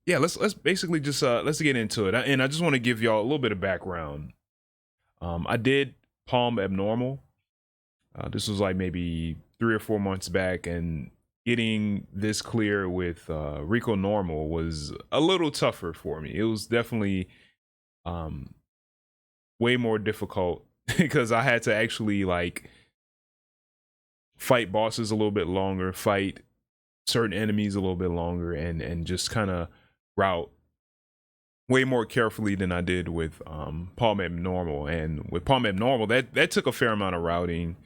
yeah, let's basically just let's get into it. And I just want to give y'all a little bit of background. I did Palm Abnormal. This was like maybe 3 or 4 months back, and getting this clear with Reco Normal was a little tougher for me. It was definitely um, way more difficult because I had to actually like fight bosses a little bit longer, fight certain enemies a little bit longer, and just kind of route way more carefully than I did with Palm Abnormal. And with Palm Abnormal, that took a fair amount of routing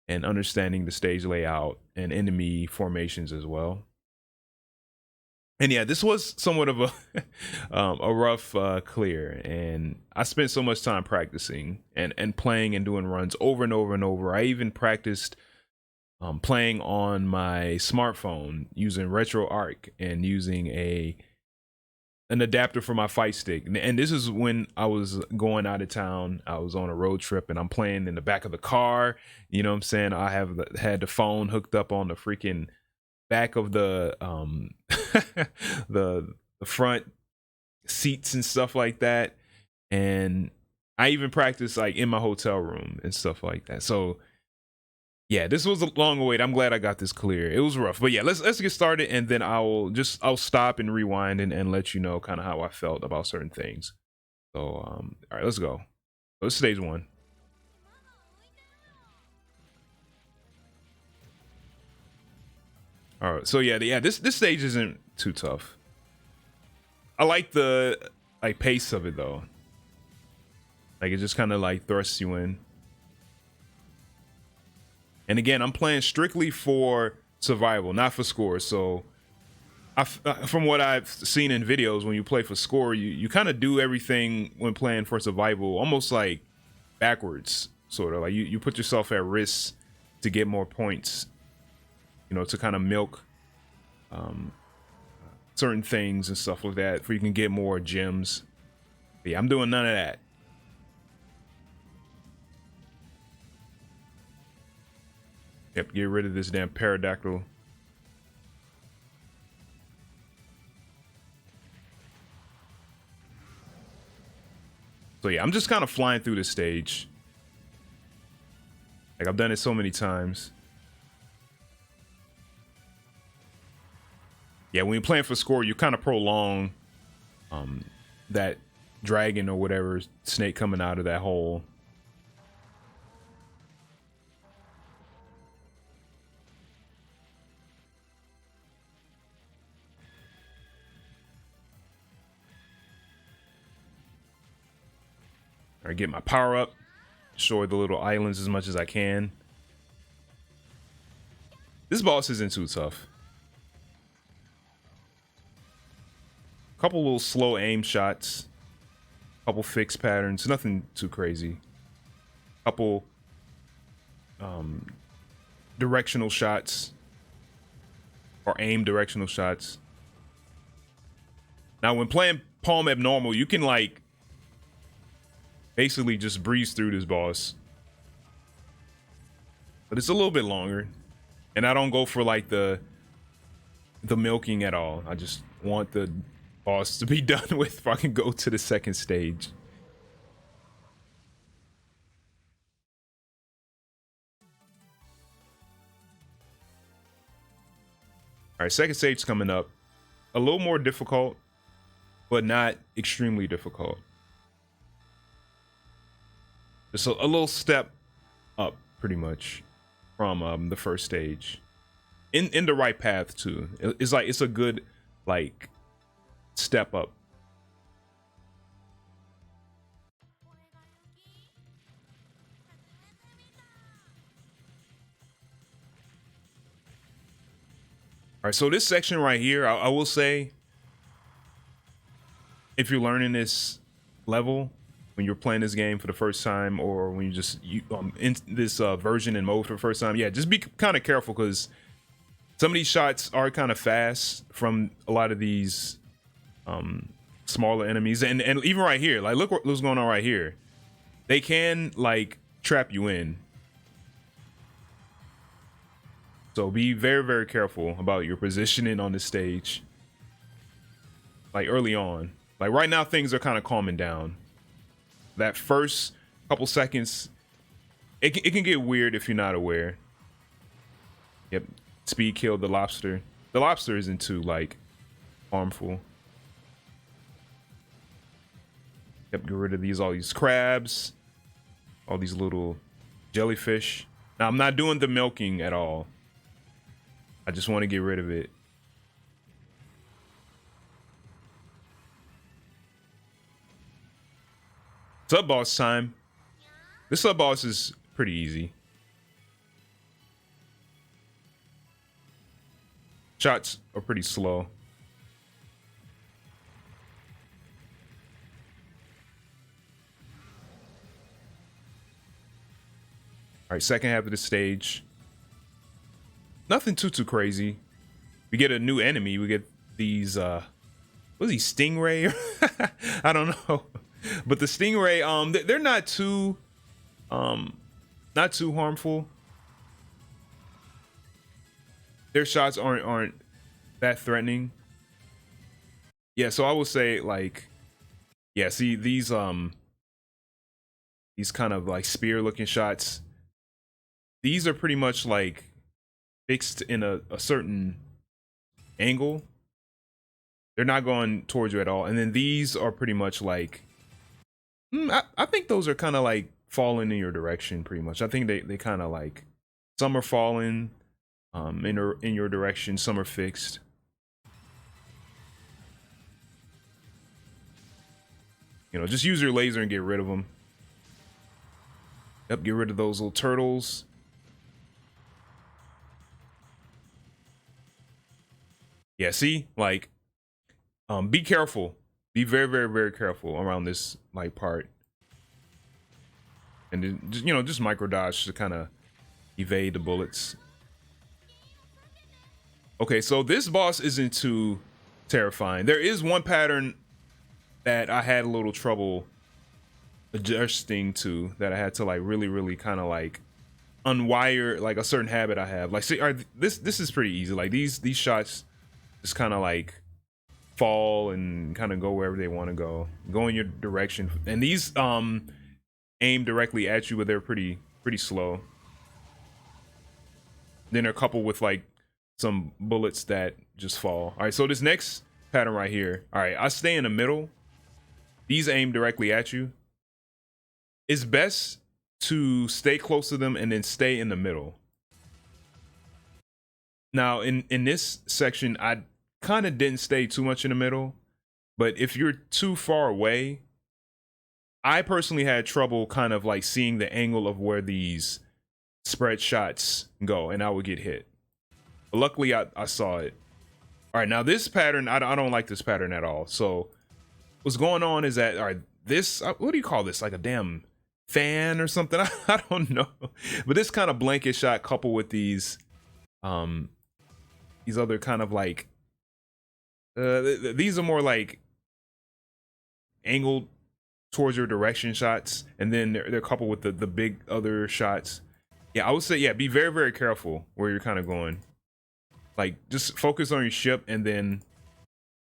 and understanding the stage layout and enemy formations as well. And yeah, this was somewhat of a rough clear, and I spent so much time practicing and playing and doing runs over and over and over. I even practiced playing on my smartphone using RetroArch and using an adapter for my fight stick. And this is when I was going out of town. I was on a road trip and I'm playing in the back of the car. You know what I'm saying? I had the phone hooked up on the freaking back of the the front seats and stuff like that. And I even practiced like in my hotel room and stuff like that. So yeah, this was a long wait. I'm glad I got this clear. It was rough, but yeah, let's get started, and then I'll stop and rewind and let you know kind of how I felt about certain things. So all right, let's go. So this is stage 1. All right, so yeah, this stage isn't too tough. I like the like pace of it though. Like it just kind of like thrusts you in. And again, I'm playing strictly for survival, not for score. So from what I've seen in videos, when you play for score, you kind of do everything when playing for survival almost like backwards, sort of like you put yourself at risk to get more points, you know, to kind of milk certain things and stuff like that, for you can get more gems. But yeah, I'm doing none of that. Yep, get rid of this damn pterodactyl. So yeah, I'm just kind of flying through this stage. Like I've done it so many times. Yeah, when you're playing for score, you kind of prolong that dragon or whatever snake coming out of that hole. All right, get my power up, destroy the little islands as much as I can. This boss isn't too tough. Couple little slow aim shots, couple fixed patterns, nothing too crazy. Couple directional shots or aim directional shots. Now, when playing Palm Abnormal, you can like basically just breeze through this boss, but it's a little bit longer, and I don't go for like the milking at all. I just want the boss to be done with if I can go to the second stage. All right, second stage coming up. A little more difficult, but not extremely difficult. Just a little step up, pretty much, from the first stage. In the right path too. It's like it's a good like step up. All right, so this section right here, I will say, if you're learning this level when you're playing this game for the first time, or when you in this version and mode for the first time, yeah, just be kind of careful, because some of these shots are kind of fast from a lot of these smaller enemies, and even right here, like look what's going on right here. They can like trap you in. So be very, very careful about your positioning on the stage. like early on. Like right now, things are kind of calming down. That first couple seconds, it can get weird if you're not aware. Yep, speed killed the lobster. The lobster isn't too like harmful. Yep, get rid of all these crabs, all these little jellyfish. Now I'm not doing the milking at all. I just want to get rid of it. Sub boss time. This sub boss is pretty easy. Shots are pretty slow. All right, second half of the stage. Nothing too crazy. We get a new enemy. We get these what's he, stingray? I don't know. But the stingray, they're not too harmful. Their shots aren't that threatening. Yeah, so I would say like, yeah, see these kind of like spear looking shots. These are pretty much like fixed in a certain angle. They're not going towards you at all. And then these are pretty much like, I think those are kind of like falling in your direction pretty much. I think they kind of like, some are falling in your direction, some are fixed. You know, just use your laser and get rid of them. Yep, get rid of those little turtles. Yeah, see, like, be careful. Be very careful around this like part. And then, you know, just micro dodge to kind of evade the bullets. Okay, so this boss isn't too terrifying. There is one pattern that I had a little trouble adjusting to, that I had to like really kind of like unwire like a certain habit I have. Like, see, this is pretty easy. Like these shots just kind of like fall and kind of go wherever they want to go in your direction. And these aim directly at you, but they're pretty slow. Then they're coupled with like some bullets that just fall. All right, so this next pattern right here, all right, I stay in the middle. These aim directly at you. It's best to stay close to them and then stay in the middle. Now in this section, I kind of didn't stay too much in the middle, but if you're too far away, I personally had trouble kind of like seeing the angle of where these spread shots go, and I would get hit. But luckily I saw it. All right, now this pattern, I don't like this pattern at all. So what's going on is that, all right, this, what do you call this? Like a damn fan or something? I don't know. But this kind of blanket shot coupled with these other kind of like, these are more like angled towards your direction shots, and then they're coupled with the big other shots. Yeah, I would say, yeah, be very careful where you're kind of going. Like, just focus on your ship, and then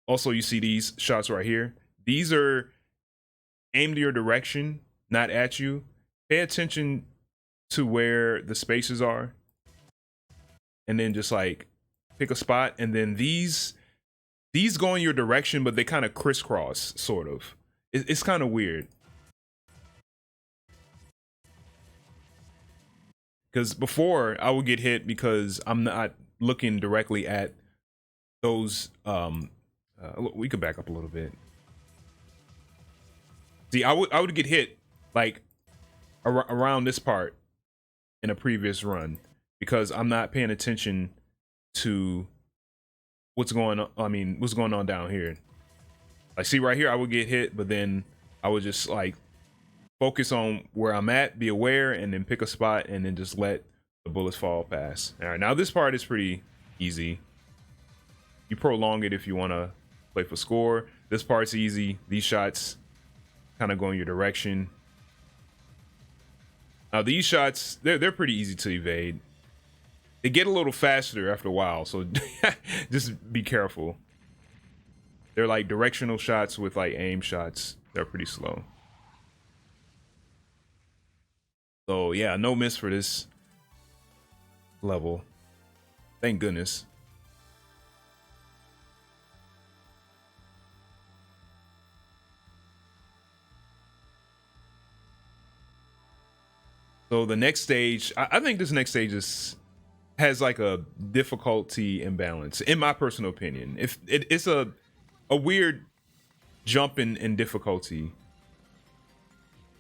also you see these shots right here. These are aimed to your direction, not at you. Pay attention to where the spaces are, and then just like pick a spot, and then these go in your direction, but they kind of crisscross, sort of. It's kind of weird. Because before, I would get hit because I'm not looking directly at those. We could back up a little bit. See, I would get hit like around this part in a previous run because I'm not paying attention to what's going on. I mean, what's going on down here? Like, see right here, I would get hit, but then I would just like focus on where I'm at, be aware, and then pick a spot, and then just let the bullets fall past. All right, now this part is pretty easy. You prolong it if you want to play for score. This part's easy. These shots kind of go in your direction. Now these shots, they're pretty easy to evade. They get a little faster after a while, so just be careful. They're like directional shots with like aim shots. They're pretty slow. So yeah, no miss for this level. Thank goodness. So the next stage, I think this next stage has like a difficulty imbalance, in my personal opinion. If it's a weird jump in difficulty.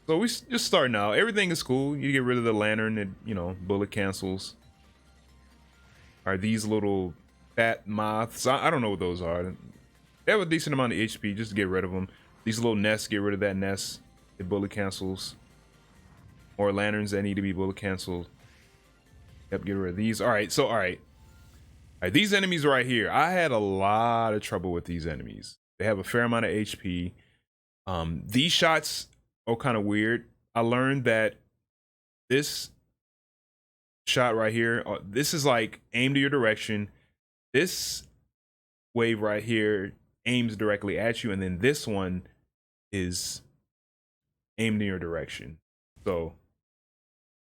So we just starting out. Everything is cool. You get rid of the lantern, and bullet cancels. Are these little fat moths? I don't know what those are. They have a decent amount of HP. Just get rid of them. These little nests, get rid of that nest. It bullet cancels. More lanterns that need to be bullet canceled. Yep, get rid of these. All right, these enemies right here. I had a lot of trouble with these enemies. They have a fair amount of HP. These shots are kind of weird. I learned that this shot right here, this is like aim to your direction. This wave right here aims directly at you, and then this one is aimed in your direction. So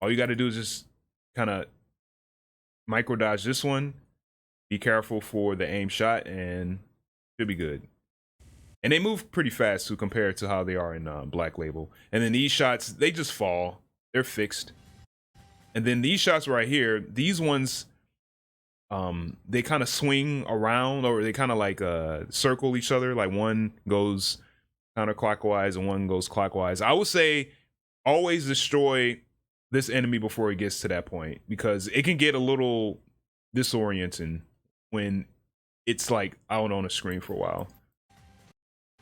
all you got to do is just kind of micro dodge this one. Be careful for the aim shot, and should be good. And they move pretty fast to compare to how they are in Black Label. And then these shots, they just fall. They're fixed. And then these shots right here, these ones, they kind of swing around, or they kind of like circle each other. Like one goes counterclockwise and one goes clockwise. I would say always destroy this enemy before it gets to that point, because it can get a little disorienting when it's like out on the screen for a while.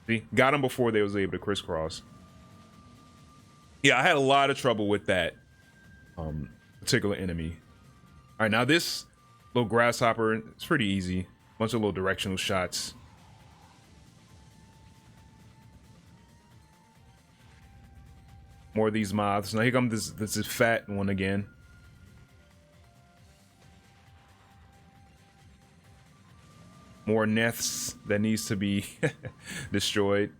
See, got them before they was able to crisscross. Yeah, I had a lot of trouble with that particular enemy. All right, now this little grasshopper, it's pretty easy. Bunch of little directional shots. More of these moths. Now here comes this fat one again. More nests that needs to be destroyed.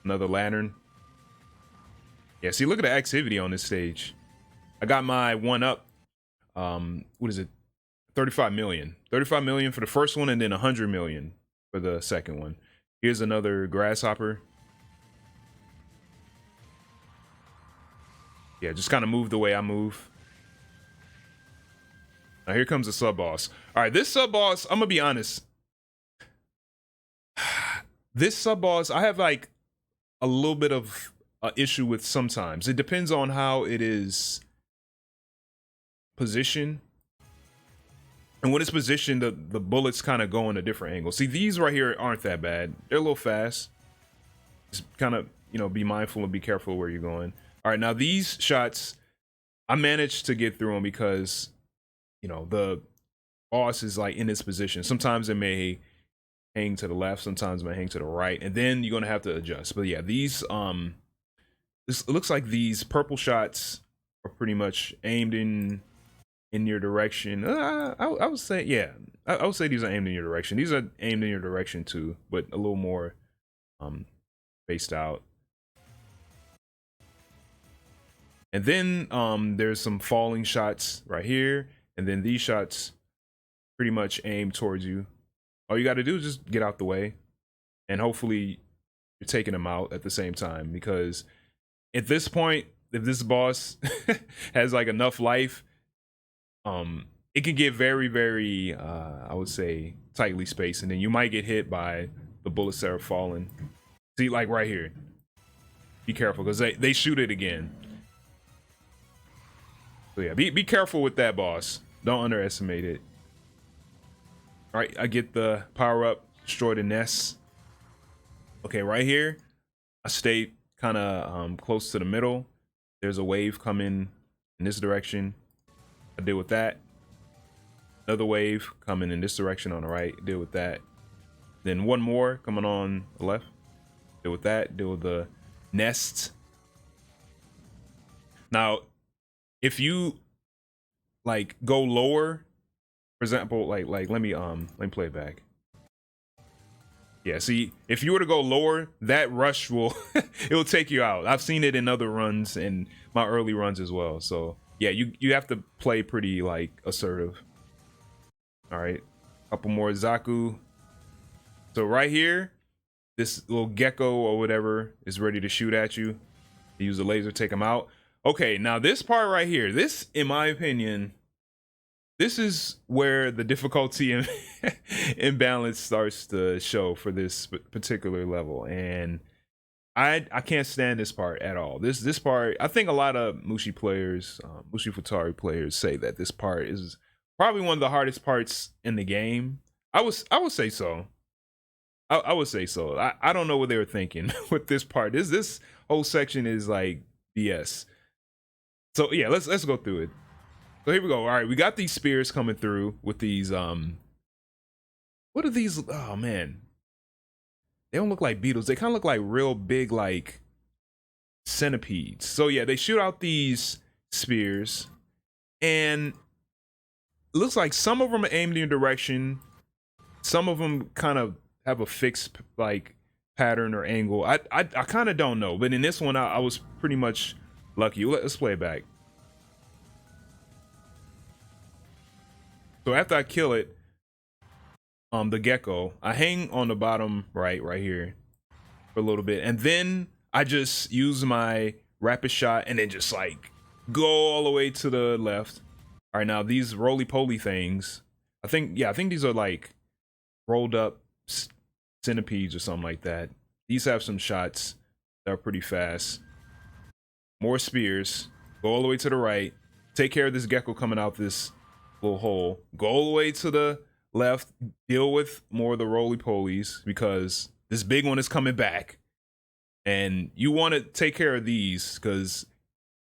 Another lantern. Yeah, see, look at the activity on this stage. I got my one up. What is it? 35 million. 35 million for the first one, and then 100 million for the second one. Here's another grasshopper. Yeah, just kind of move the way I move. Now here comes the sub boss. All right, this sub boss, I'm gonna be honest. This sub boss, I have like a little bit of an issue with sometimes. It depends on how it is positioned. And when it's positioned, the bullets kind of go in a different angle. See, these right here aren't that bad. They're a little fast. Just kind of, be mindful and be careful where you're going. All right, now these shots, I managed to get through them because, the boss is like in its position. Sometimes it may hang to the left, sometimes it may hang to the right, and then you're gonna have to adjust. But yeah, these this looks like these purple shots are pretty much aimed in your direction. I would say, yeah, I would say these are aimed in your direction. These are aimed in your direction too, but a little more spaced out. And then there's some falling shots right here, and then these shots pretty much aim towards you. All you got to do is just get out the way, and hopefully you're taking them out at the same time, because at this point, if this boss has like enough life, it can get very, very, I would say, tightly spaced, and then you might get hit by the bullets that are falling. See, like right here. Be careful, because they shoot it again. So yeah, be careful with that boss. Don't underestimate it. All right, I get the power up, destroy the nests. Okay, right here, I stay kind of close to the middle. There's a wave coming in this direction. I deal with that. Another wave coming in this direction on the right. Deal with that. Then one more coming on the left. Deal with that. Deal with the nests. Now, if you like go lower, for example, like let me play it back. Yeah, see, if you were to go lower, that rush will it'll take you out. I've seen it in other runs and my early runs as well. So yeah, you have to play pretty like assertive. All right, couple more Zaku. So right here, this little gecko or whatever is ready to shoot at you. You use a laser, take him out. Okay, now this part right here, this, in my opinion, this is where the difficulty and imbalance starts to show for this particular level, and I can't stand this part at all. This part, I think a lot of Mushi players, Mushi Futari players, say that this part is probably one of the hardest parts in the game. I would say so. I would say so. I don't know what they were thinking with this part. This whole section is like BS. So yeah, let's go through it. So here we go. All right, we got these spears coming through with these what are these? Oh man, they don't look like beetles. They kind of look like real big like centipedes. So yeah, they shoot out these spears, and it looks like some of them are aimed in your direction. Some of them kind of have a fixed like pattern or angle. I kind of don't know, but in this one I was pretty much lucky. Let's play it back. So after I kill it, the gecko, I hang on the bottom right here for a little bit, and then I just use my rapid shot and then just like go all the way to the left. All right, now these roly-poly things, I think these are like rolled up centipedes or something like that. These have some shots that are pretty fast. More spears, go all the way to the right, take care of this gecko coming out this little hole, go all the way to the left, deal with more of the roly-polies because this big one is coming back, and you want to take care of these because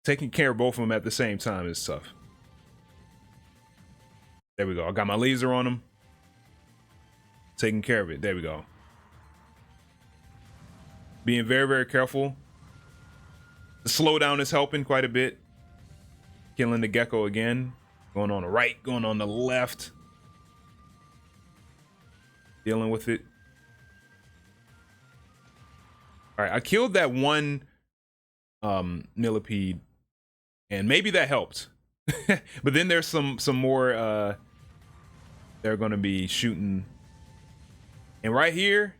taking care of both of them at the same time is tough. There we go. I got my laser on them, taking care of it. There we go. Being very, very careful. The slowdown is helping quite a bit. Killing the gecko again. Going on the right, going on the left. Dealing with it. All right, I killed that one millipede, and maybe that helped. But then there's some more they're gonna be shooting. And right here,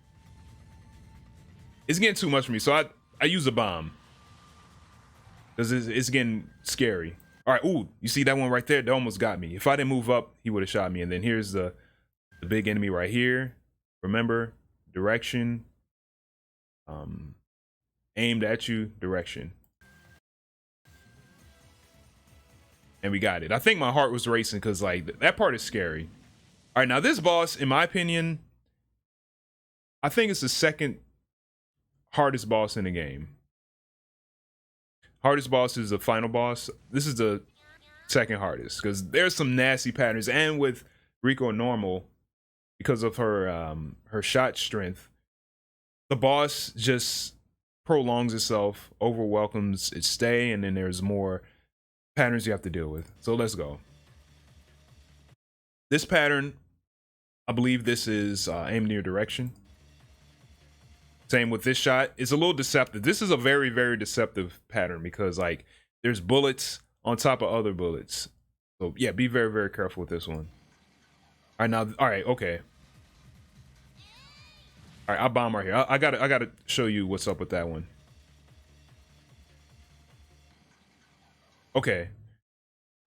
it's getting too much for me. So I use a bomb. Because it's getting scary. All right, ooh, you see that one right there? That almost got me. If I didn't move up, he would have shot me. And then here's the big enemy right here. Remember, direction. Aimed at you, direction. And we got it. I think my heart was racing because like that part is scary. All right, now this boss, in my opinion, I think it's the second hardest boss in the game. Hardest boss is the final boss. This is the second hardest because there's some nasty patterns, and with Reco normal, because of her her shot strength, the boss just prolongs itself, overwhelms its stay, and then there's more patterns you have to deal with. So let's go. This pattern, I believe this is aimed near direction. Same with this shot. It's a little deceptive. This is a very, very deceptive pattern because like there's bullets on top of other bullets. So yeah, be very, very careful with this one. All right, now, all right, okay. All right, I'll bomb right here. I gotta show you what's up with that one. Okay.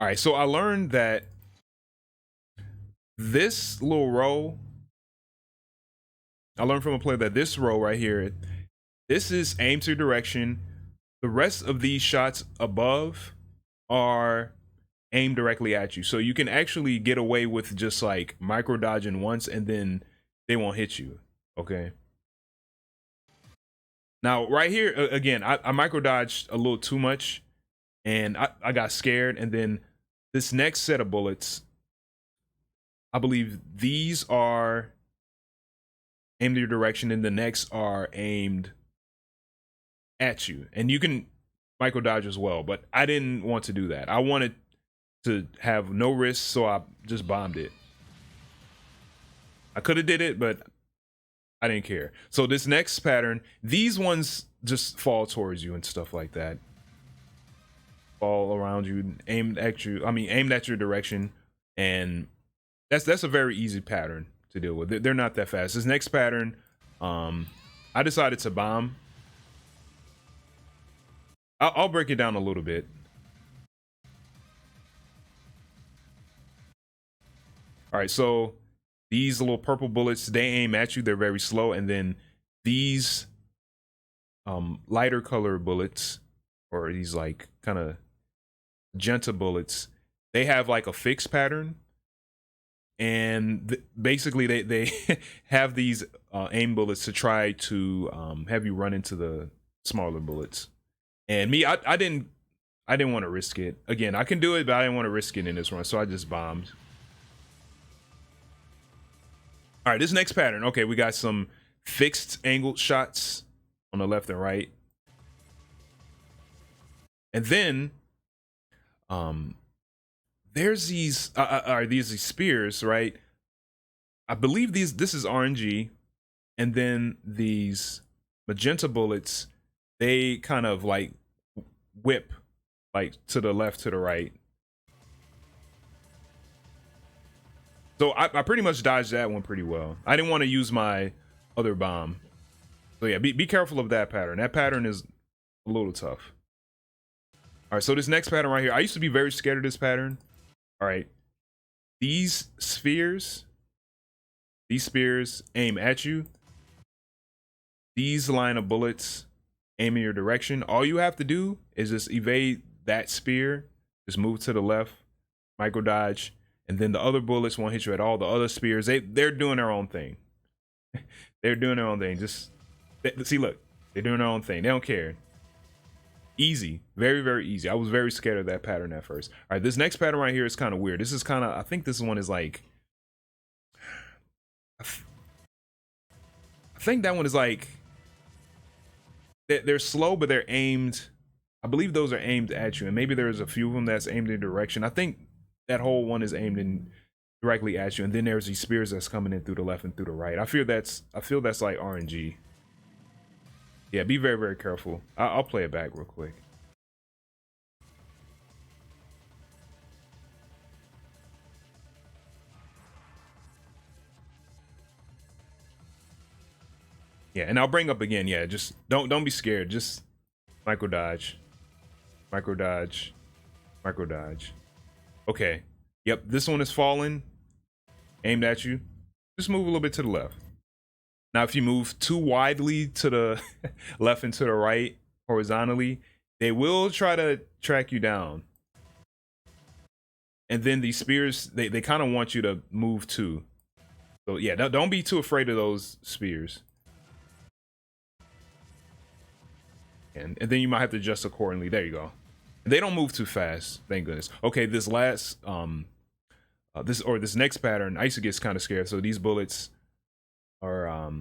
All right, so I learned that this little row, I learned from a player that this row right here, this is aimed to direction. The rest of these shots above are aimed directly at you. So you can actually get away with just like micro dodging once and then they won't hit you. Okay. Now right here, again, I micro dodged a little too much and I got scared. And then this next set of bullets, I believe these are aimed in your direction and the next are aimed at you. And you can micro dodge as well, but I didn't want to do that. I wanted to have no risk, so I just bombed it. I could have did it, but I didn't care. So this next pattern, these ones just fall towards you and stuff like that. Fall around you, aimed at you. I mean, aimed at your direction, and that's a very easy pattern to deal with. They're not that fast. This next pattern, I decided to bomb. I'll break it down a little bit. All right, so these little purple bullets, they aim at you. They're very slow, and then these lighter color bullets, or these like kind of magenta bullets, they have like a fixed pattern, and basically they have these aim bullets to try to have you run into the smaller bullets. And me, I didn't want to risk it. Again, I can do it, but I didn't want to risk it in this run, so I just bombed. All right, this next pattern. Okay, we got some fixed angled shots on the left and right, and then there's these these spears, right? I believe this is RNG, and then these magenta bullets, they kind of like whip like to the left, to the right. So I pretty much dodged that one pretty well. I didn't want to use my other bomb. So yeah, be careful of that pattern. That pattern is a little tough. All right, so this next pattern right here, I used to be very scared of this pattern. All right, these spears aim at you. These line of bullets aim in your direction. All you have to do is just evade that spear, just move to the left, micro dodge, and then the other bullets won't hit you at all. The other spears, they're doing their own thing. They're doing their own thing. Just see, look, they're doing their own thing. They don't care. Easy, very, very easy. I was very scared of that pattern at first. All right, this next pattern right here is kind of weird. This is kind of, I think this one is like, I think that one is like, they're slow, but they're aimed. I believe those are aimed at you, and maybe there's a few of them that's aimed in direction. I think that whole one is aimed in directly at you, and then there's these spears that's coming in through the left and through the right. I feel that's like RNG. Yeah, be very, very careful. I'll play it back real quick. Yeah, and I'll bring up again. Yeah, just don't be scared. Just micro dodge, micro dodge, micro dodge. Okay. Yep, this one is falling, aimed at you. Just move a little bit to the left. Now, if you move too widely to the left and to the right horizontally, they will try to track you down. And then these spears, they kind of want you to move too. So yeah, don't be too afraid of those spears. And then you might have to adjust accordingly. There you go. They don't move too fast, thank goodness. Okay, this last this next pattern, I used to get kind of scared. So these bullets are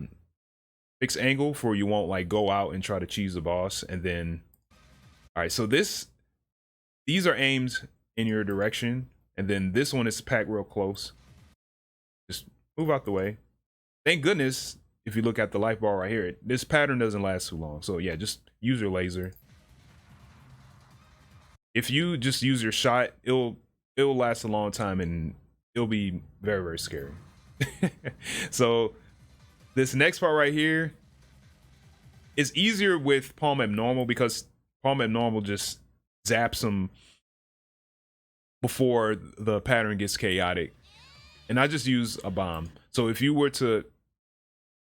fixed angle for you won't like go out and try to cheese the boss. And then, all right, so these are aimed in your direction, and then this one is packed real close. Just move out the way. Thank goodness, if you look at the life bar right here, this pattern doesn't last too long. So yeah, just use your laser. If you just use your shot, it'll last a long time, and it'll be very, very scary. So this next part right here is easier with Palm Abnormal, because Palm Abnormal just zaps them before the pattern gets chaotic. And I just use a bomb. So if you were to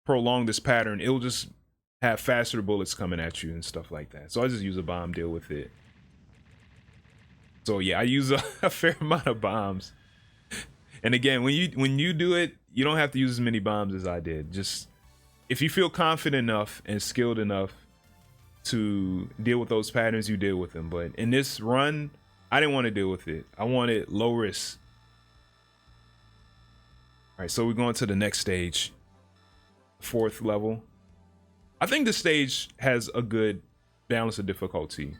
prolong this pattern, it'll just have faster bullets coming at you and stuff like that. So I just use a bomb, deal with it. So yeah, I use a fair amount of bombs. And again, when you do it, you don't have to use as many bombs as I did. Just if you feel confident enough and skilled enough to deal with those patterns, you deal with them. But in this run, I didn't want to deal with it. I wanted low risk. All right, so we're going to the next stage, 4th level. I think this stage has a good balance of difficulty.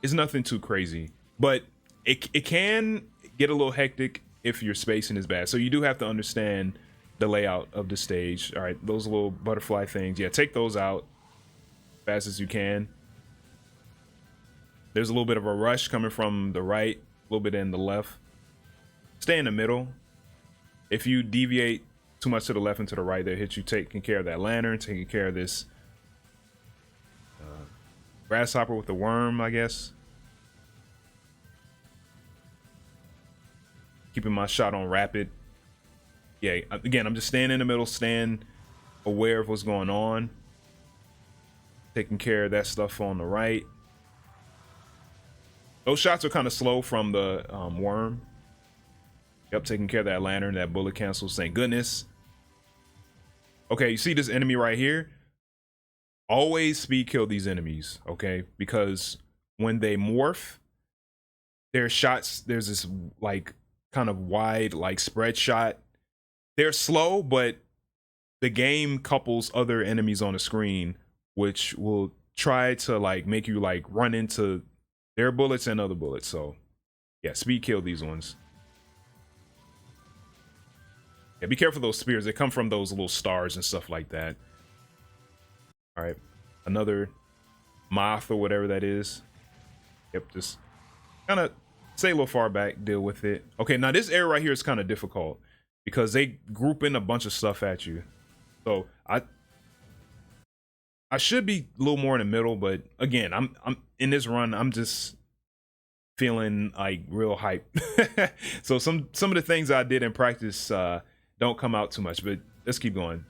It's nothing too crazy, but it can get a little hectic if your spacing is bad. So you do have to understand the layout of the stage. All right, those little butterfly things. Yeah, take those out fast as you can. There's a little bit of a rush coming from the right, a little bit in the left. Stay in the middle. If you deviate too much to the left and to the right, they'll hit you. Taking care of that lantern, taking care of this grasshopper with the worm, I guess. Keeping my shot on rapid. Yeah, again, I'm just staying in the middle, staying aware of what's going on. Taking care of that stuff on the right. Those shots are kind of slow from the worm. Yep, taking care of that lantern, that bullet cancels, thank goodness. Okay, you see this enemy right here? Always speed kill these enemies, okay? Because when they morph, their shots, there's this like kind of wide like spread shot. They're slow, but the game couples other enemies on the screen, which will try to like make you like run into their bullets and other bullets. So yeah, speed kill these ones. Yeah, be careful of those spears. They come from those little stars and stuff like that. All right, another moth or whatever that is. Yep, just kind of stay a little far back, deal with it. Okay, now this area right here is kind of difficult because they group in a bunch of stuff at you. So I should be a little more in the middle, but again, I'm in this run, I'm just feeling like real hype. So some of the things I did in practice don't come out too much, but let's keep going.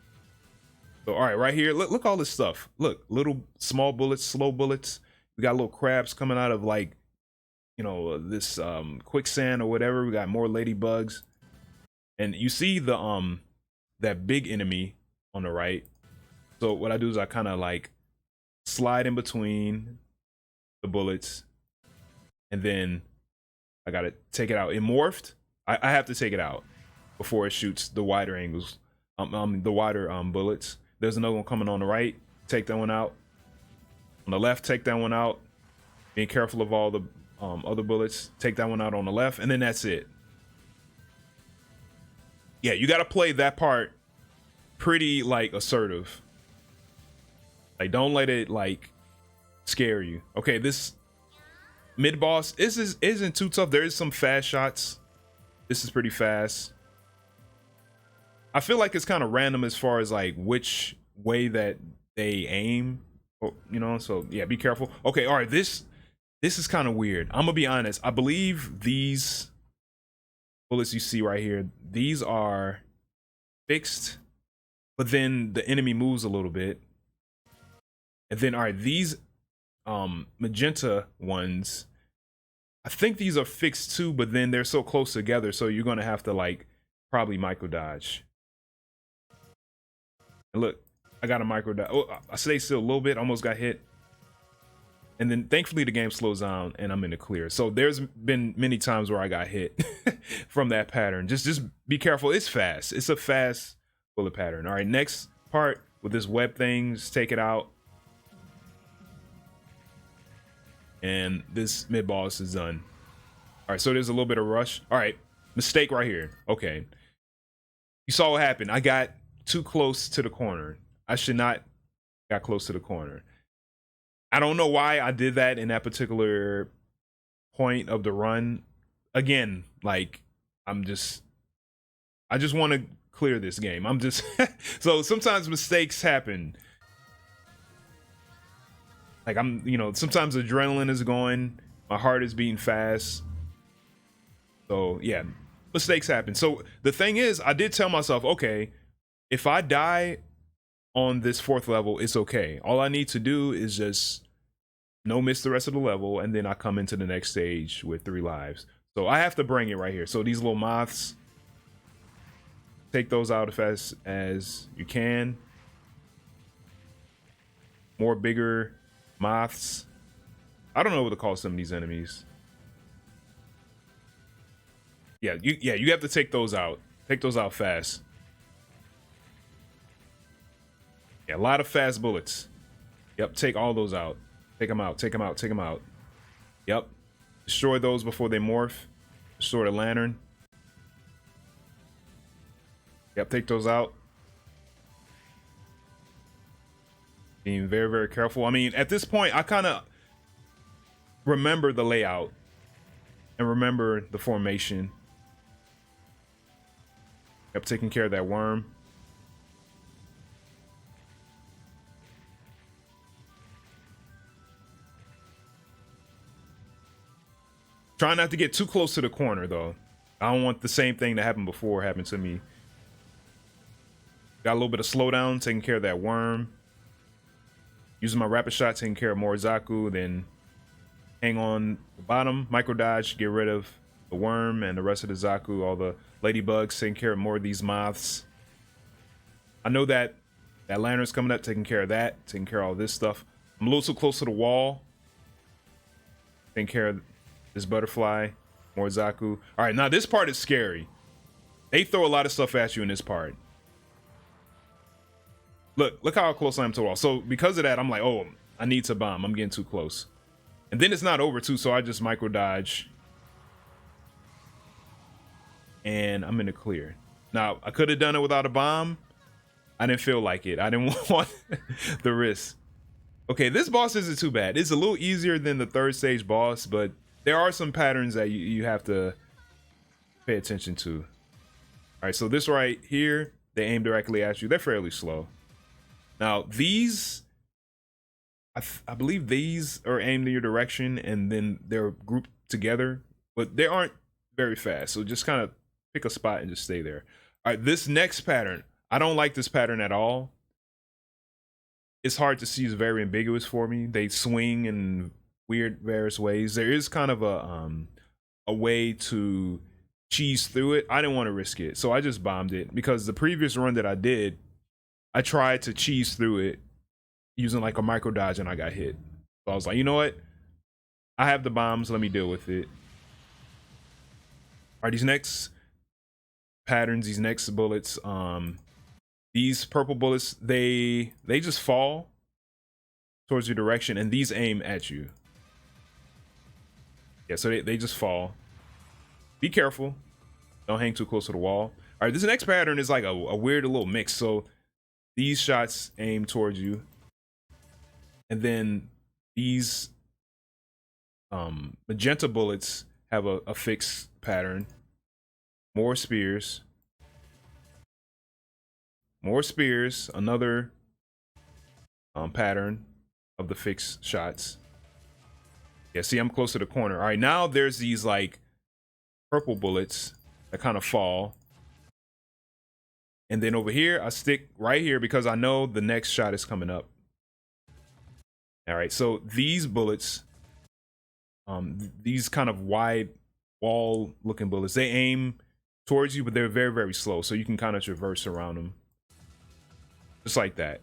So all right here, look all this stuff. Look, little small bullets, slow bullets. We got little crabs coming out of like, you know, this quicksand or whatever. We got more ladybugs, and you see the that big enemy on the right. So what I do is I kind of like slide in between the bullets, and then I gotta take it out. It morphed. I have to take it out before it shoots the wider angles, the wider bullets. There's another one coming on the right. Take that one out. On the left, take that one out. Being careful of all the other bullets. Take that one out on the left, and then that's it. Yeah, you gotta play that part pretty like assertive. Like, don't let it like scare you. Okay, this mid boss isn't too tough. There is some fast shots. This is pretty fast. I feel like it's kind of random as far as like which way that they aim, you know. So yeah, be careful. Okay, all right. This is kind of weird. I'm gonna be honest. I believe these bullets you see right here, these are fixed, but then the enemy moves a little bit. And then, all right, these magenta ones, I think these are fixed too, but then they're so close together, so you're gonna have to like probably micro dodge. And look, I got a micro dodge. Oh, I stay still a little bit, almost got hit. And then thankfully the game slows down and I'm in the clear. So there's been many times where I got hit from that pattern. Just be careful. It's fast. It's a fast bullet pattern. All right, next part with this web thing, just take it out. And this mid boss is done. All right, so there's a little bit of rush. All right, mistake right here. Okay, you saw what happened. I got too close to the corner. I should not got close to the corner. I don't know why I did that in that particular point of the run. Again, like I just want to clear this game. I'm just so sometimes mistakes happen. Like you know, sometimes adrenaline is going, my heart is beating fast. So yeah, mistakes happen. So the thing is, I did tell myself, okay, if I die on this 4th level, it's okay. All I need to do is just no miss the rest of the level, and then I come into the next stage with 3 lives. So I have to bring it right here. So these little moths, take those out as fast as you can. More bigger moths. I don't know what to call some of these enemies. Yeah, you have to take those out. Take those out fast. Yeah, a lot of fast bullets. Yep, take all those out. Take them out, take them out, take them out. Yep. Destroy those before they morph. Destroy the lantern. Yep, take those out. Being very, very careful. I mean, at this point, I kind of remember the layout and remember the formation. Yep, taking care of that worm. Try not to get too close to the corner, though. I don't want the same thing that happened before happen to me. Got a little bit of slowdown, taking care of that worm. Using my rapid shot, taking care of Morizaku, then hang on the bottom, micro dodge, get rid of the worm and the rest of the Zaku, all the ladybugs, taking care of more of these moths. I know that that lantern's coming up, taking care of that, taking care of all this stuff. I'm a little too close to the wall. Taking care of this butterfly, Morizaku. All right, now this part is scary. They throw a lot of stuff at you in this part. Look how close I am to the wall. So because of that, I'm like, oh, I need to bomb. I'm getting too close. And then it's not over too, so I just micro dodge. And I'm in the clear. Now, I could have done it without a bomb. I didn't feel like it. I didn't want the risk. Okay, this boss isn't too bad. It's a little easier than the third stage boss, but there are some patterns that you have to pay attention to. All right, so this right here, they aim directly at you. They're fairly slow. Now, these, I believe these are aimed in your direction, and then they're grouped together, but they aren't very fast. So just kind of pick a spot and just stay there. All right, this next pattern, I don't like this pattern at all. It's hard to see. It's very ambiguous for me. They swing in weird various ways. There is kind of a way to cheese through it. I didn't want to risk it, so I just bombed it, because the previous run that I did, I tried to cheese through it using like a micro dodge and I got hit. So I was like, you know what? I have the bombs. Let me deal with it. All right, these next patterns, these next bullets, these purple bullets, they just fall towards your direction, and these aim at you. Yeah, so they just fall. Be careful. Don't hang too close to the wall. All right, this next pattern is like a weird little mix. So these shots aim towards you, and then these magenta bullets have a fixed pattern. More spears, another pattern of the fixed shots. Yeah, see, I'm close to the corner. All right, now there's these like purple bullets that kind of fall. And then over here, I stick right here because I know the next shot is coming up. All right, so these bullets, these kind of wide wall looking bullets, they aim towards you, but they're very, very slow. So you can kind of traverse around them. Just like that.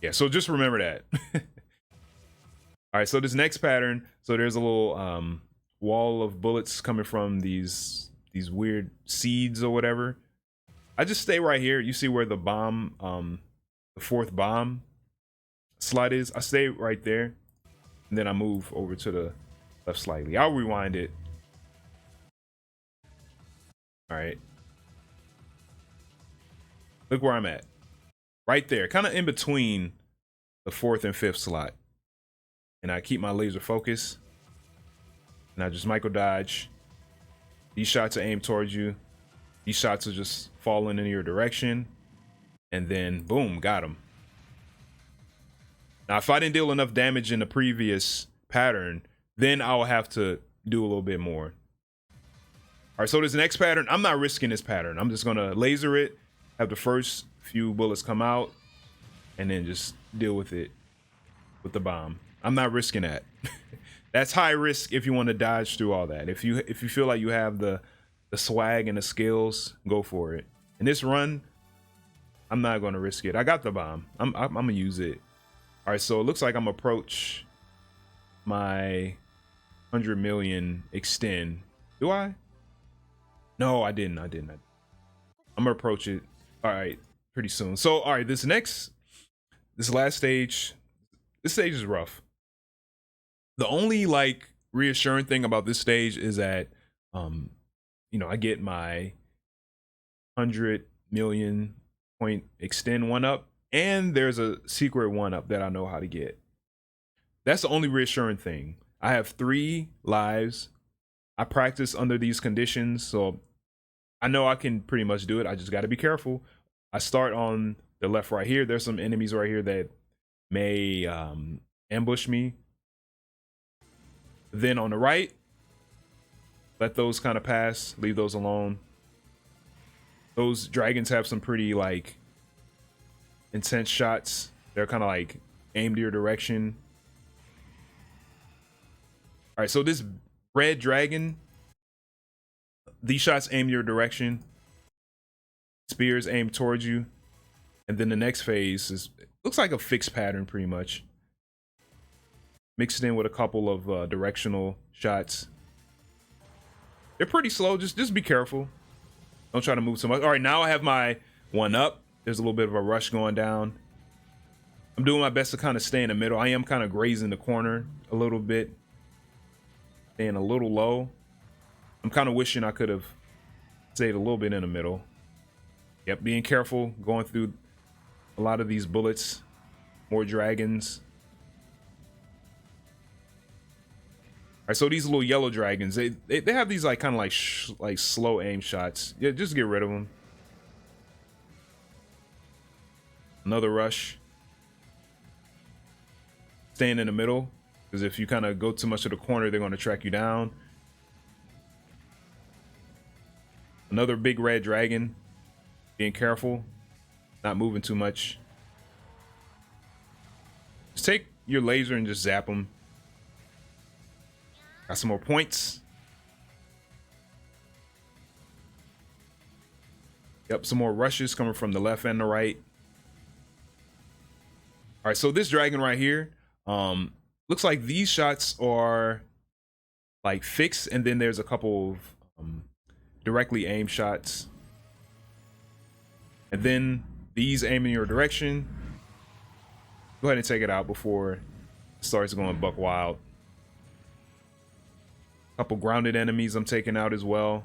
Yeah, so just remember that. All right, so this next pattern, so there's a little wall of bullets coming from these weird seeds or whatever. I just stay right here. You see where the bomb, the fourth bomb slot is? I stay right there, and then I move over to the left slightly. I'll rewind it. All right. Look where I'm at. Right there, kind of in between the fourth and fifth slot. And I keep my laser focus. And I just micro dodge. These shots are aimed towards you. These shots are just falling in your direction. And then, boom, got him. Now, if I didn't deal enough damage in the previous pattern, then I'll have to do a little bit more. All right, so this next pattern, I'm not risking this pattern. I'm just going to laser it, have the first few bullets come out, and then just deal with it with the bomb. I'm not risking that. That's high risk if you want to dodge through all that. If you feel like you have the swag and the skills, go for it. In this run, I'm not going to risk it. I got the bomb. I'm going to use it. All right, so it looks like I'm approach my 100 million extend. Do I? No, I didn't. I'm going to approach it. All right, pretty soon. So, all right, this last stage, this stage is rough. The only like reassuring thing about this stage is that, you know, I get my 100 million point extend 1-up, and there's a secret 1-up that I know how to get. That's the only reassuring thing. I have 3 lives. I practice under these conditions, so I know I can pretty much do it. I just got to be careful. I start on the left right here. There's some enemies right here that may ambush me. Then on the right, let those kind of pass, leave those alone. Those dragons have some pretty like intense shots. They're kind of like aimed your direction. All right, so this red dragon, these shots aim your direction. Spears aim towards you. And then the next phase looks like a fixed pattern pretty much. Mixed in with a couple of directional shots. They're pretty slow. Just be careful. Don't try to move so much. All right, now I have my 1-up. There's a little bit of a rush going down. I'm doing my best to kind of stay in the middle. I am kind of grazing the corner a little bit. Staying a little low. I'm kind of wishing I could have stayed a little bit in the middle. Yep, being careful, going through a lot of these bullets. More dragons. All right, so these little yellow dragons, they have these like kind of like slow aim shots. Yeah, just get rid of them. Another rush. Staying in the middle, because if you kind of go too much to the corner, they're going to track you down. Another big red dragon. Being careful, not moving too much. Just take your laser and just zap them. Got some more points. Yep, some more rushes coming from the left and the right. All right, so this dragon right here, looks like these shots are like fixed, and then there's a couple of directly aimed shots. And then these aim in your direction. Go ahead and take it out before it starts going buck wild. Couple grounded enemies I'm taking out as well.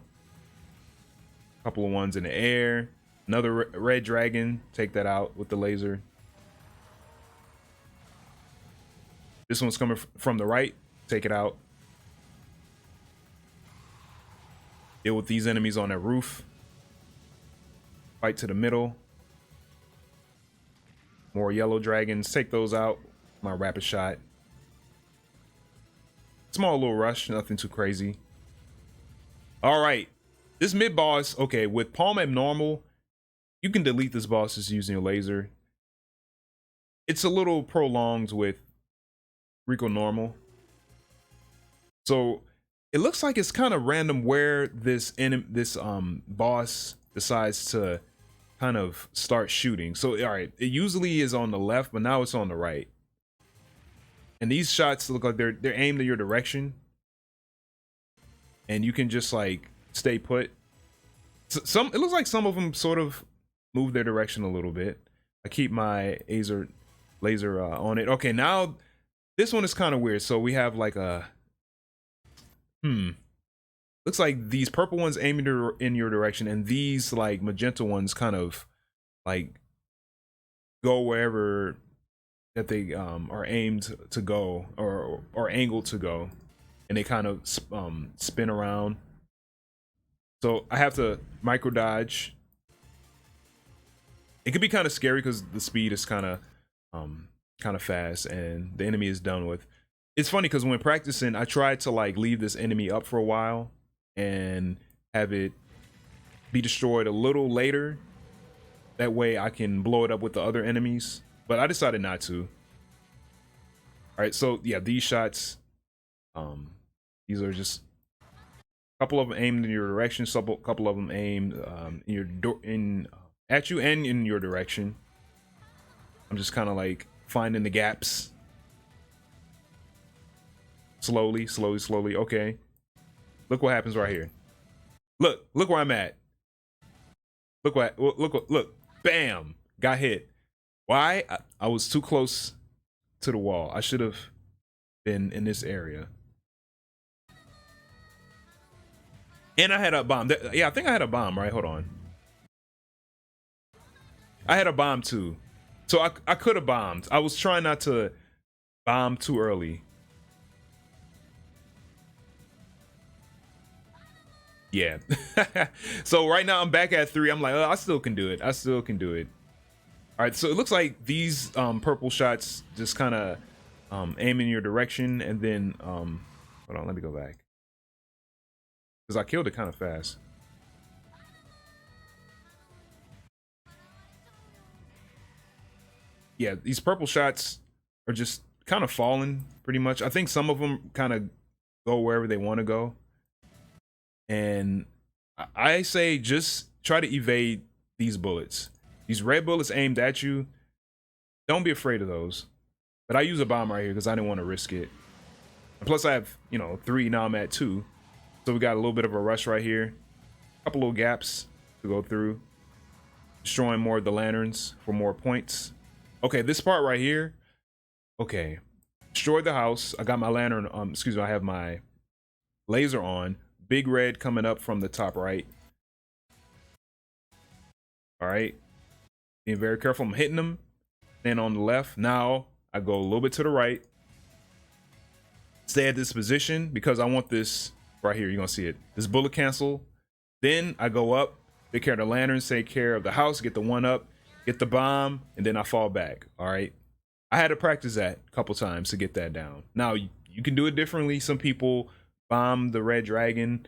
Couple of ones in the air. Another red dragon. Take that out with the laser. This one's coming from the right. Take it out. Deal with these enemies on that roof. Fight to the middle. More yellow dragons. Take those out. My rapid shot. Small little rush, nothing too crazy. All right, this mid boss, okay, with Palm Abnormal, you can delete this boss just using your laser. It's a little prolonged with Reco Normal. So it looks like it's kind of random where this boss decides to kind of start shooting. So all right, it usually is on the left, but now it's on the right. And these shots look like they're aimed in your direction. And you can just like stay put. It looks like some of them sort of move their direction a little bit. I keep my laser on it. Okay, now this one is kind of weird. So we have like a looks like these purple ones aiming in your direction, and these like magenta ones kind of like go wherever that they are aimed to go or angled to go, and they kind of spin around. So I have to micro dodge. It could be kind of scary because the speed is kind of fast and the enemy is done with. It's funny because when practicing, I tried to like leave this enemy up for a while and have it be destroyed a little later. That way I can blow it up with the other enemies. But I decided not to. All right, so yeah, these shots, these are just a couple of them aimed in your direction, a couple of them aimed at you and in your direction. I'm just kind of like finding the gaps. Slowly. Okay, look what happens right here. Look where I'm at. Look, bam, got hit. Why? I was too close to the wall. I should have been in this area. And I had a bomb. Yeah, I think I had a bomb, right? Hold on. I had a bomb too. So I could have bombed. I was trying not to bomb too early. Yeah. So right now I'm back at 3. I'm like, oh, I still can do it. I still can do it. All right, so it looks like these purple shots just kind of aim in your direction, and then hold on, let me go back because I killed it kind of fast. Yeah, these purple shots are just kind of falling pretty much. I think some of them kind of go wherever they want to go, and I say just try to evade these bullets. These red bullets aimed at you, don't be afraid of those. But I use a bomb right here because I didn't want to risk it. And plus I have, 3, now I'm at 2. So we got a little bit of a rush right here. A couple little gaps to go through. Destroying more of the lanterns for more points. Okay, this part right here. Okay. Destroyed the house. I got my lantern, I have my laser on. Big red coming up from the top right. All right. Being very careful. I'm hitting them. Then on the left. Now I go a little bit to the right. Stay at this position because I want this right here. You're going to see it. This bullet cancel. Then I go up, take care of the lanterns, take care of the house, get the one up, get the bomb, and then I fall back. All right. I had to practice that a couple times to get that down. Now you can do it differently. Some people bomb the red dragon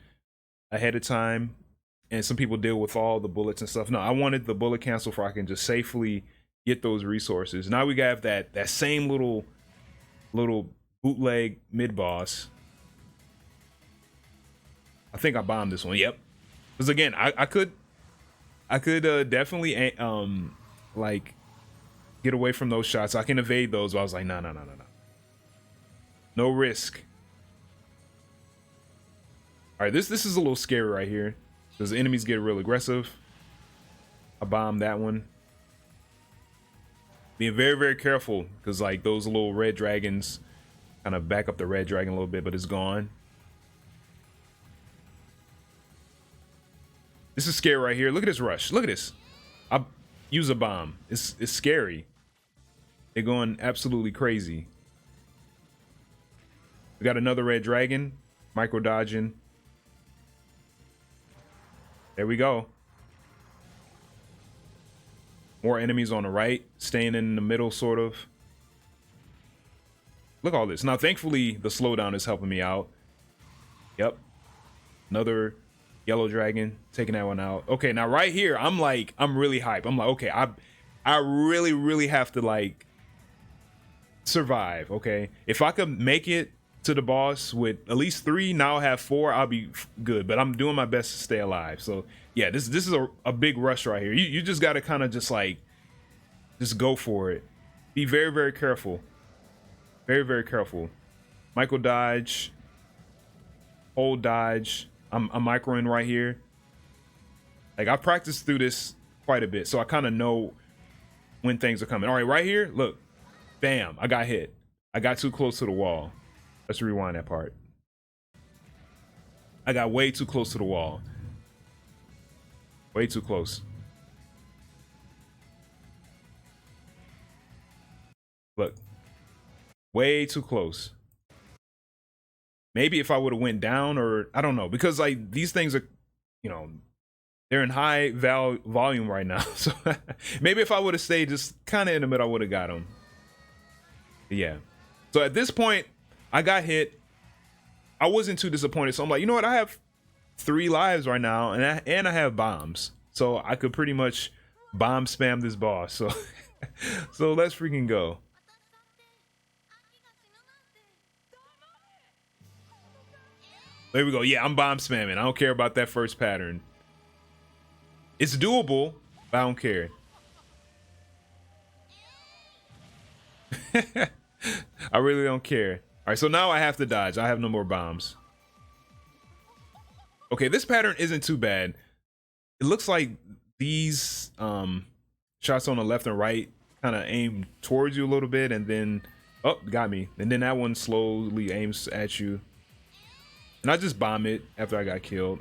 ahead of time, and some people deal with all the bullets and stuff. No, I wanted the bullet cancel so I can just safely get those resources. Now we got that same little bootleg mid boss. I think I bombed this one. Yep. Because again, I could definitely like get away from those shots. I can evade those. But I was like, no. No risk. All right, this is a little scary right here because the enemies get real aggressive. I bombed that one. Being very, very careful because like those little red dragons kind of back up the red dragon a little bit, but it's gone. This is scary right here. Look at this rush. Look at this. I use a bomb. It's scary. They're going absolutely crazy. We got another red dragon. Micro dodging. There we go. More enemies on the right, staying in the middle, sort of. Look at all this. Now, thankfully, the slowdown is helping me out. Yep. Another yellow dragon, taking that one out. Okay, now right here, I'm really hype. I'm like, okay, I really, really have to like survive. Okay, if I could make it to the boss with at least 3, now I have 4, I'll be good. But I'm doing my best to stay alive. So yeah, this is a big rush right here. You just got to kind of just go for it. Be very, very careful. Very, very careful. Micro dodge. Hold dodge. I'm microing right here. Like I practiced through this quite a bit, so I kind of know when things are coming. All right, right here, look. Bam, I got hit. I got too close to the wall. Let's rewind that part. I got way too close to the wall. Way too close. Look. Way too close. Maybe if I would have went down, or I don't know, because like these things are, they're in high volume right now. So maybe if I would have stayed just kind of in the middle, I would have got them. But yeah. So at this point, I got hit. I wasn't too disappointed. So I'm like, you know what? I have 3 lives right now, and I have bombs. So I could pretty much bomb spam this boss. So so let's freaking go. There we go. Yeah, I'm bomb spamming. I don't care about that first pattern. It's doable, but I don't care. I really don't care. All right, so now I have to dodge. I have no more bombs. Okay, this pattern isn't too bad. It looks like these shots on the left and right kind of aim towards you a little bit, and then, oh, got me. And then that one slowly aims at you. And I just bomb it after I got killed.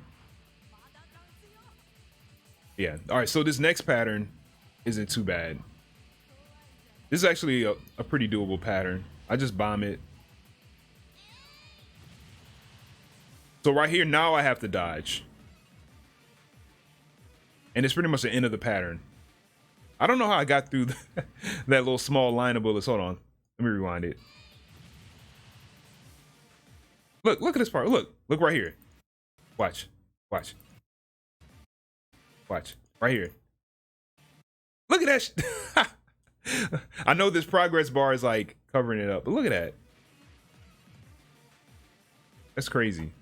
Yeah. All right. So this next pattern, isn't too bad. This is actually a pretty doable pattern. I just bomb it. So right here, now I have to dodge. And it's pretty much the end of the pattern. I don't know how I got through that little small line of bullets. Hold on. Let me rewind it. Look at this part. Look right here. Watch. Right here. Look at that. I know this progress bar is like covering it up, but look at that. That's crazy.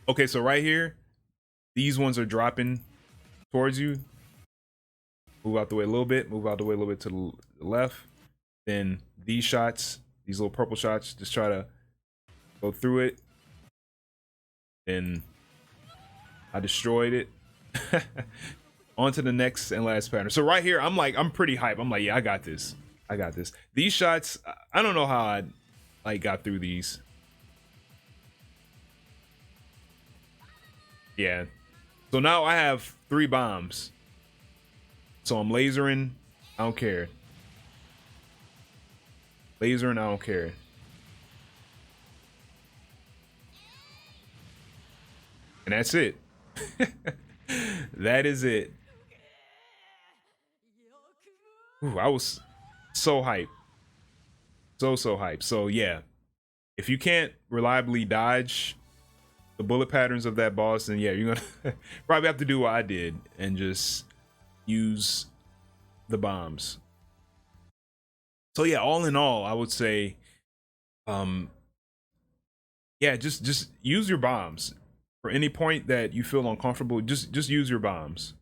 Okay, so right here, these ones are dropping towards you. Move out the way a little bit. Move out the way a little bit to the left. Then these shots, these little purple shots, just try to go through it. And I destroyed it. On to the next and last pattern. So right here, I'm pretty hype. I'm like, yeah, I got this. These shots, I don't know how I like got through these. Yeah. So now I have 3 bombs. So I'm lasering. I don't care. Lasering, I don't care. And that's it. That is it. Ooh, I was so hyped. So hyped. So yeah, if you can't reliably dodge the bullet patterns of that boss, then yeah, you're gonna probably have to do what I did and just use the bombs. So yeah, all in all, I would say, yeah, just use your bombs. For any point that you feel uncomfortable, just use your bombs.